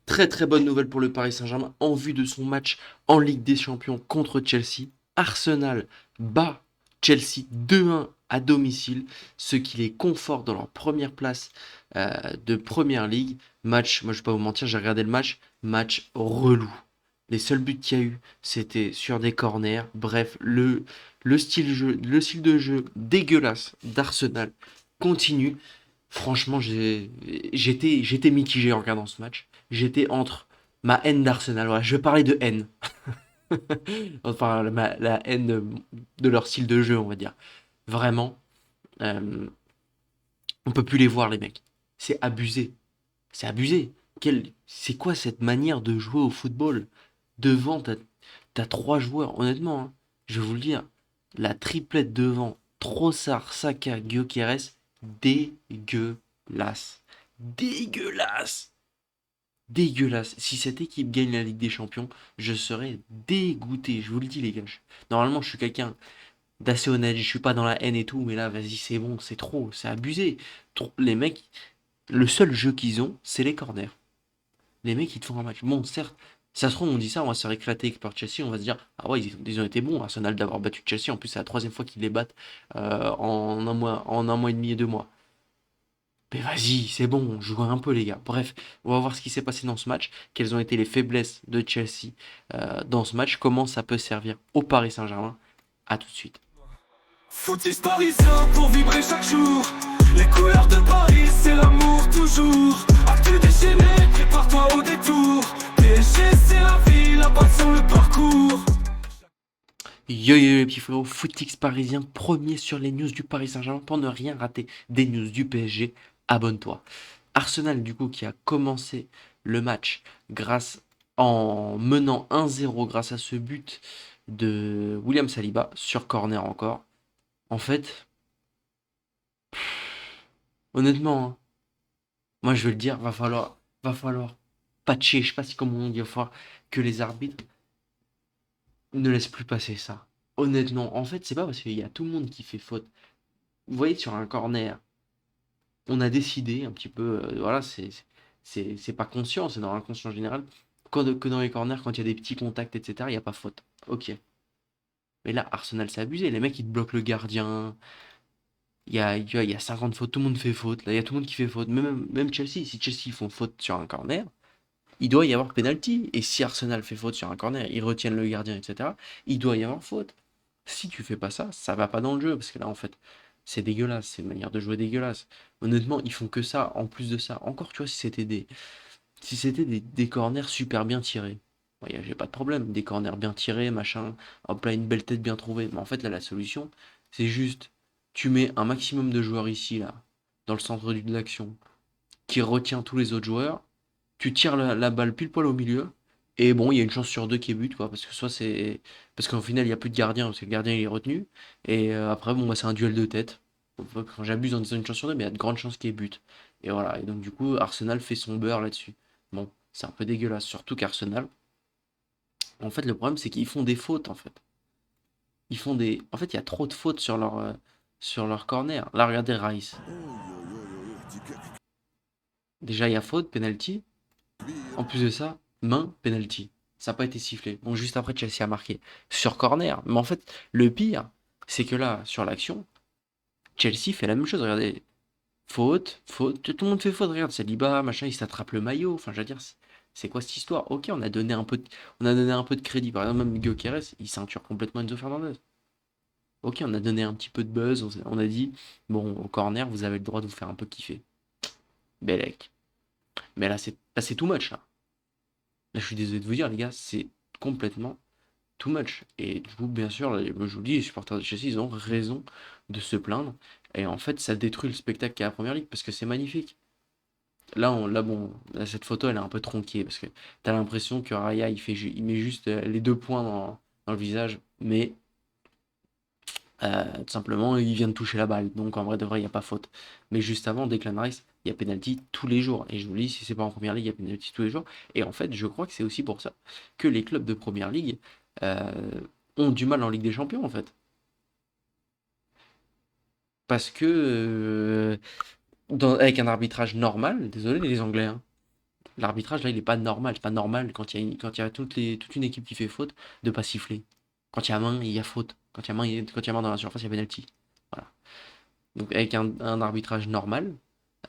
Très très bonne nouvelle pour le Paris Saint-Germain en vue de son match en Ligue des Champions contre Chelsea. Arsenal bat Chelsea 2-1 à domicile, ce qui les conforte dans leur première place de Première Ligue. Match, moi je vais pas vous mentir, j'ai regardé le match relou. Les seuls buts qu'il y a eu, c'était sur des corners. Bref, le style de jeu dégueulasse d'Arsenal continue. Franchement, j'étais mitigé en regardant ce match. J'étais entre ma haine d'Arsenal. Voilà, je vais parler de haine. Enfin, la haine de leur style de jeu, on va dire. Vraiment, euh, on peut plus les voir, les mecs. C'est abusé. C'est abusé. C'est quoi cette manière de jouer au football? Devant, t'as trois joueurs. Honnêtement, hein, je vais vous le dire. La triplette devant, Trossard, Saka, Gyökeres, dégueulasse. Dégueulasse. Dégueulasse. Si cette équipe gagne la Ligue des Champions, je serais dégoûté. Je vous le dis, les gars. Normalement, je suis quelqu'un d'assez honnête. Je suis pas dans la haine et tout. Mais là, vas-y, c'est bon. C'est trop. C'est abusé. Les mecs, le seul jeu qu'ils ont, c'est les corners. Les mecs, ils te font un match. Bon, certes, ça se trouve, on dit ça, on va se faire éclater par Chelsea. On va se dire, ah ouais, ils ont été bons. Arsenal d'avoir battu Chelsea. En plus, c'est la troisième fois qu'ils les battent en un mois et demi et 2 mois. Mais vas-y, c'est bon, jouez un peu les gars. Bref, on va voir ce qui s'est passé dans ce match, quelles ont été les faiblesses de Chelsea dans ce match, comment ça peut servir au Paris Saint-Germain. À tout de suite. Footix parisien pour vibrer chaque jour. Les couleurs de Paris, c'est l'amour toujours. Actu déchaîné, prépare-toi au détour. PSG, c'est la vie, la passion, le parcours. Yo yo les petits frérots, Footix parisien, premier sur les news du Paris Saint-Germain pour ne rien rater des news du PSG. Abonne-toi. Arsenal du coup qui a commencé le match grâce en menant 1-0 grâce à ce but de William Saliba sur corner encore. En fait, honnêtement, hein, moi je vais le dire, va falloir patcher, je sais pas si comment on dit, il va falloir que les arbitres ne laissent plus passer ça. Honnêtement, en fait, c'est pas parce qu'il y a tout le monde qui fait faute. Vous voyez, sur un corner, on a décidé un petit peu, voilà, c'est pas conscient, c'est dans l'inconscient général, que dans les corners, quand il y a des petits contacts, etc., il n'y a pas faute. Ok. Mais là, Arsenal s'est abusé. Les mecs, ils te bloquent le gardien. Il y a 50 fautes, tout le monde fait faute. Là, il y a tout le monde qui fait faute. Même Chelsea, si Chelsea font faute sur un corner, il doit y avoir penalty. Et si Arsenal fait faute sur un corner, ils retiennent le gardien, etc., il doit y avoir faute. Si tu fais pas ça, ça va pas dans le jeu. Parce que là, en fait, c'est dégueulasse. C'est une manière de jouer dégueulasse. Honnêtement, ils font que ça. En plus de ça, encore, tu vois, si c'était des corners super bien tirés. Ouais, j'ai pas de problème. Des corners bien tirés, machin. Hop là, une belle tête bien trouvée. Mais en fait, là, la solution, c'est juste, tu mets un maximum de joueurs ici, là, dans le centre de l'action, qui retient tous les autres joueurs. Tu tires la balle pile poil au milieu. Et bon, il y a une chance sur deux qui est but, quoi. Parce que soit c'est. Parce qu'au final, il n'y a plus de gardien, parce que le gardien il est retenu. Et après, bon, bah, c'est un duel de tête. Quand j'abuse en disant une chance sur deux, mais il y a de grandes chances qu'il y ait but. Et voilà. Et donc, du coup, Arsenal fait son beurre là-dessus. Bon, c'est un peu dégueulasse. Surtout qu'Arsenal, en fait, le problème, c'est qu'ils font des fautes, en fait. Ils font des. En fait, il y a trop de fautes sur leur corner. Là, regardez Rice. Déjà, il y a faute, penalty. En plus de ça, main, penalty. Ça n'a pas été sifflé. Bon, juste après, Chelsea a marqué sur corner. Mais en fait, le pire, c'est que là, sur l'action, Chelsea fait la même chose. Regardez, faute, faute. Tout le monde fait faute. Regarde, Saliba, machin, il s'attrape le maillot. Enfin, je veux dire, c'est quoi cette histoire? Ok, on a donné un peu de crédit. Par exemple, même Gyökeres, il ceinture complètement Enzo Fernandez. Ok, on a donné un petit peu de buzz. On a dit, bon, au corner, vous avez le droit de vous faire un peu kiffer. Bellec. Mais là, c'est too much, là. Là, je suis désolé de vous dire, les gars, c'est complètement too much. Et du coup, bien sûr, je vous dis, les supporters de Chelsea, ils ont raison de se plaindre. Et en fait, ça détruit le spectacle qu'est la première ligue parce que c'est magnifique. Là, bon, là, cette photo, elle est un peu tronquée parce que t'as l'impression que Raya, il met juste les 2 points dans le visage, mais tout simplement, il vient de toucher la balle. Donc, en vrai, de vrai, il n'y a pas faute. Mais juste avant, Declan Rice, il y a penalty tous les jours. Et je vous dis, si c'est pas en première ligue, il y a penalty tous les jours. Et en fait, je crois que c'est aussi pour ça que les clubs de première ligue euh, ont du mal en Ligue des Champions, en fait. Parce que avec un arbitrage normal, désolé les Anglais, hein, L'arbitrage, là, il est pas normal. C'est pas normal quand il y a toute une équipe qui fait faute de pas siffler. Quand il y a main, il y a faute. Quand il y a main, quand il y a main dans la surface, il y a penalty. Voilà. Donc avec un arbitrage normal,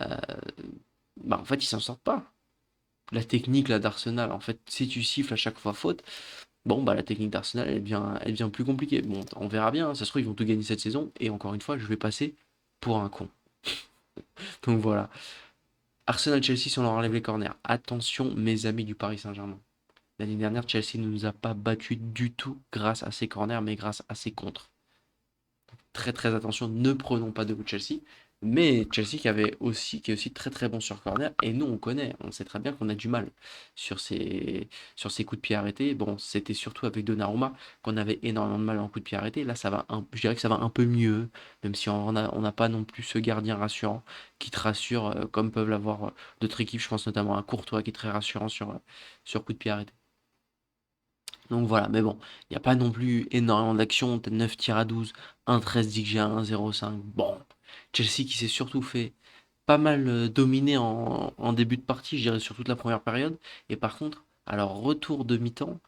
euh, bah en fait, ils s'en sortent pas. La technique là d'Arsenal, en fait, si tu siffles à chaque fois faute, bon bah la technique d'Arsenal elle devient plus compliquée. Bon, on verra bien, hein, ça se trouve ils vont tout gagner cette saison, et encore une fois, je vais passer pour un con. Donc voilà. Arsenal-Chelsea, si on leur enlève les corners. Attention, mes amis du Paris Saint-Germain. L'année dernière, Chelsea ne nous a pas battus du tout grâce à ses corners, mais grâce à ses contres. Très très attention, ne prenons pas de but Chelsea. Mais Chelsea qui est aussi très très bon sur corner. Et nous, on connaît, on sait très bien qu'on a du mal sur ces coups de pied arrêtés. Bon, c'était surtout avec Donnarumma qu'on avait énormément de mal en coups de pied arrêtés. Là, je dirais que ça va un peu mieux, même si on n'a pas non plus ce gardien rassurant qui te rassure comme peuvent l'avoir d'autres équipes. Je pense notamment à Courtois qui est très rassurant sur coups de pied arrêtés. Donc voilà, mais bon, il n'y a pas non plus énormément d'actions, peut-être 9 tirs à 12, 1,13 d'XG, 1,05. Bon, Chelsea qui s'est surtout fait pas mal dominer en début de partie, je dirais sur toute la première période. Et par contre, alors retour de mi-temps,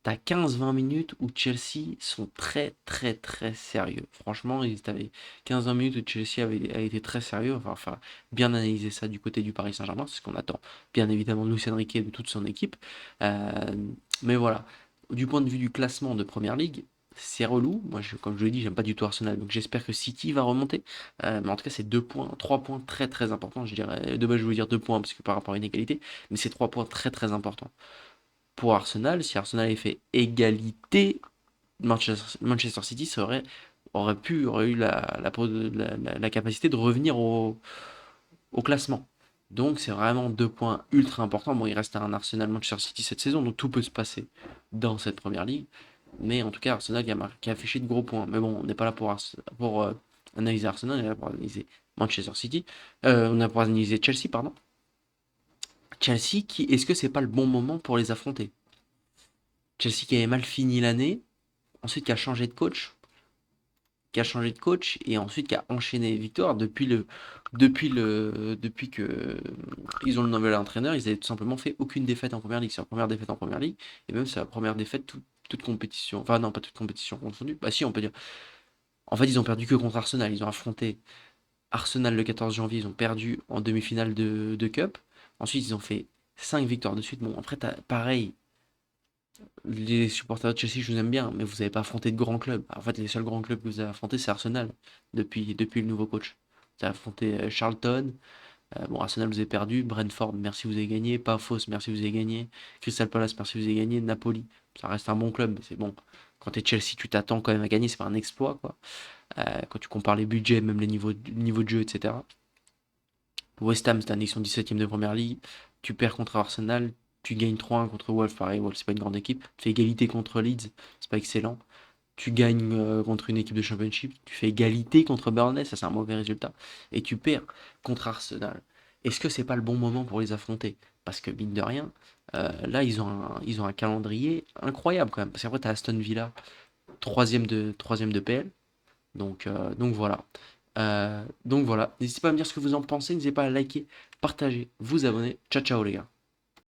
t'as 15-20 minutes où Chelsea sont très très très sérieux. Franchement, ils avaient 15-20 minutes où Chelsea a été très sérieux. Enfin, bien analyser ça du côté du Paris Saint-Germain, c'est ce qu'on attend bien évidemment de Luis Enrique et de toute son équipe. Euh, mais voilà, du point de vue du classement de Première Ligue, c'est relou. Moi, comme je l'ai dit, j'aime pas du tout Arsenal, donc j'espère que City va remonter. Mais en tout cas, c'est 2 points, 3 points très très importants. Je dirais, de base, je veux dire 2 points parce que par rapport à une égalité, mais c'est 3 points très très importants pour Arsenal. Si Arsenal avait fait égalité, Manchester City aurait eu la capacité de revenir au classement. Donc c'est vraiment 2 points ultra importants. Bon, il reste un Arsenal Manchester City cette saison, donc tout peut se passer dans cette première ligue. Mais en tout cas, Arsenal qui a affiché de gros points. Mais bon, on n'est pas là pour analyser Arsenal, on est là pour analyser Manchester City. On est là pour analyser Chelsea, pardon. Chelsea, est-ce que c'est pas le bon moment pour les affronter? Chelsea qui avait mal fini l'année, ensuite qui a changé de coach, et ensuite qui a enchaîné les victoires depuis que ils ont le nouvel entraîneur. Ils avaient tout simplement fait aucune défaite en première ligue. C'est la première défaite en première ligue, et même c'est la première défaite toute compétition, enfin non, pas toute compétition confondue, bah si, on peut dire. En fait, ils ont perdu que contre Arsenal. Ils ont affronté Arsenal le 14 janvier, ils ont perdu en demi-finale de Cup. Ensuite, ils ont fait 5 victoires de suite. Bon, après, pareil, les supporters de Chelsea, je vous aime bien, mais vous n'avez pas affronté de grands clubs. En fait, les seuls grands clubs que vous avez affrontés, c'est Arsenal, depuis le nouveau coach. Vous avez affronté Charlton. Bon, Arsenal, vous avez perdu. Brentford, merci, vous avez gagné. Pafos, merci, vous avez gagné. Crystal Palace, merci, vous avez gagné. Napoli, ça reste un bon club, mais c'est bon. Quand tu es Chelsea, tu t'attends quand même à gagner, c'est pas un exploit, quoi. Quand tu compares les budgets, même les niveaux de jeu, etc. West Ham, cette année, ils sont 17e de première ligue. Tu perds contre Arsenal, tu gagnes 3-1 contre Wolves, pareil, Wolves, c'est pas une grande équipe. Tu fais égalité contre Leeds, c'est pas excellent. Tu gagnes contre une équipe de Championship, tu fais égalité contre Burnley, ça c'est un mauvais résultat. Et tu perds contre Arsenal. Est-ce que c'est pas le bon moment pour les affronter? Parce que mine de rien, là ils ont un calendrier incroyable quand même. Parce qu'après tu as Aston Villa, troisième de PL. Donc voilà. Donc voilà. N'hésitez pas à me dire ce que vous en pensez. N'hésitez pas à liker, partager, vous abonner. Ciao ciao les gars.